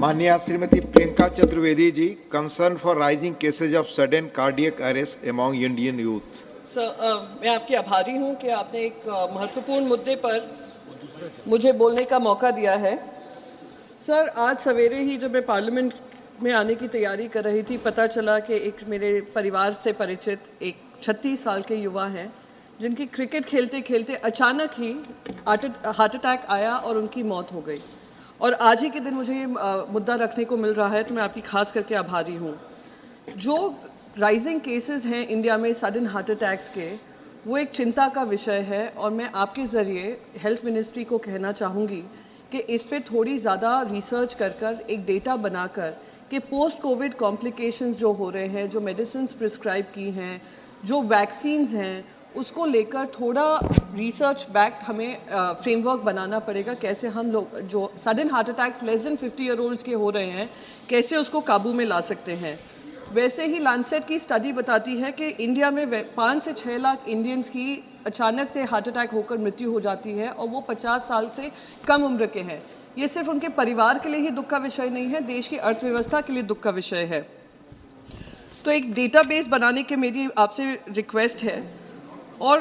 माननीय Shrimati Priyanka Chaturvedi ji, concern for rising cases of sudden cardiac arrest among Indian youth. Sir, मैं आपकी आभारी हूं कि आपने एक महत्वपूर्ण मुद्दे पर मुझे बोलने का मौका दिया है। सर, आज सवेरे ही जब मैं पार्लियामेंट में आने की तैयारी कर रही थी, पता चला कि एक मेरे परिवार से परिचित एक 36 साल के युवा हैं जिनकी क्रिकेट खेलते खेलते अचानक ही हार्ट अटैक आया और उनकी मौत हो गई। और आज ही के दिन मुझे ये मुद्दा रखने को मिल रहा है, तो मैं आपकी खास करके आभारी हूँ। जो राइजिंग केसेस हैं इंडिया में सडन हार्ट अटैक्स के, वो एक चिंता का विषय है और मैं आपके ज़रिए हेल्थ मिनिस्ट्री को कहना चाहूँगी कि इस पे थोड़ी ज़्यादा रिसर्च कर एक डेटा बनाकर कि पोस्ट कोविड कॉम्प्लिकेशंस जो हो रहे हैं, जो मेडिसिन्स प्रिस्क्राइब की हैं, जो वैक्सीन्स हैं, उसको लेकर थोड़ा रिसर्च बैक्ड हमें फ्रेमवर्क बनाना पड़ेगा। कैसे हम लोग जो sudden heart attacks less than 50 year olds के हो रहे हैं, कैसे उसको काबू में ला सकते हैं। वैसे ही लांसेट की स्टडी बताती है कि इंडिया में 5 से 6 लाख इंडियंस की अचानक से हार्ट अटैक होकर मृत्यु हो जाती है और वो 50 साल से कम उम्र के हैं। ये सिर्फ उनके परिवार के लिए ही दुख का विषय नहीं है, देश की अर्थव्यवस्था के लिए दुख का विषय है। तो एक डेटाबेस बनाने की मेरी आपसे रिक्वेस्ट है। और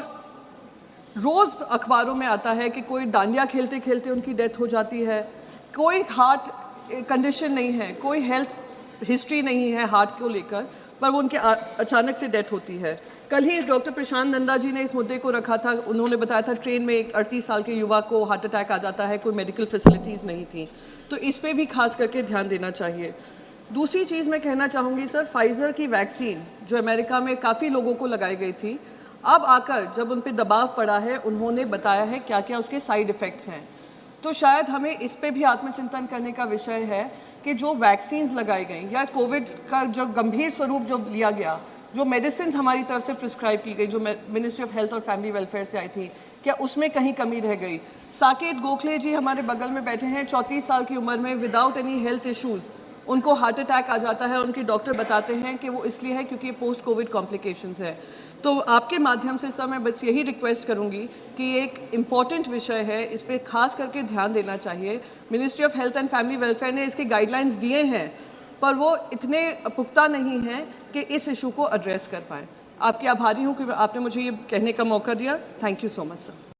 रोज़ अखबारों में आता है कि कोई डांडिया खेलते खेलते उनकी डेथ हो जाती है, कोई हार्ट कंडीशन नहीं है, कोई हेल्थ हिस्ट्री नहीं है हार्ट को लेकर, पर वो उनके अचानक से डेथ होती है। कल ही डॉक्टर प्रशांत नंदा जी ने इस मुद्दे को रखा था। उन्होंने बताया था ट्रेन में एक 38 साल के युवा को हार्ट अटैक आ जाता है, कोई मेडिकल फैसिलिटीज़ नहीं थी। तो इस पर भी खास करके ध्यान देना चाहिए। दूसरी चीज़ मैं कहना चाहूँगी सर, फाइज़र की वैक्सीन जो अमेरिका में काफ़ी लोगों को लगाई गई थी, अब आकर जब उन पर दबाव पड़ा है, उन्होंने बताया है क्या क्या उसके साइड इफ़ेक्ट्स हैं। तो शायद हमें इस पे भी आत्मचिंतन करने का विषय है कि जो वैक्सीन्स लगाई गई या कोविड का जो गंभीर स्वरूप जो लिया गया, जो मेडिसिन हमारी तरफ से प्रिस्क्राइब की गई, जो मिनिस्ट्री ऑफ हेल्थ और फैमिली वेलफेयर से आई थी, क्या उसमें कहीं कमी रह गई। साकेत गोखले जी हमारे बगल में बैठे हैं, 34 साल की उम्र में, विदाउट एनी हेल्थ इश्यूज़ उनको हार्ट अटैक आ जाता है। उनके डॉक्टर बताते हैं कि वो इसलिए है क्योंकि पोस्ट कोविड कॉम्प्लिकेशंस है। तो आपके माध्यम से सर मैं बस यही रिक्वेस्ट करूंगी कि ये एक इम्पॉर्टेंट विषय है, इस पर खास करके ध्यान देना चाहिए। Ministry of health and family welfare ने इसके गाइडलाइंस दिए हैं, पर वो इतने पुख्ता नहीं हैं कि इस इशू को एड्रेस कर पाएँ। आपकी आभारी हूँ कि आपने मुझे ये कहने का मौका दिया। Thank you so much sir.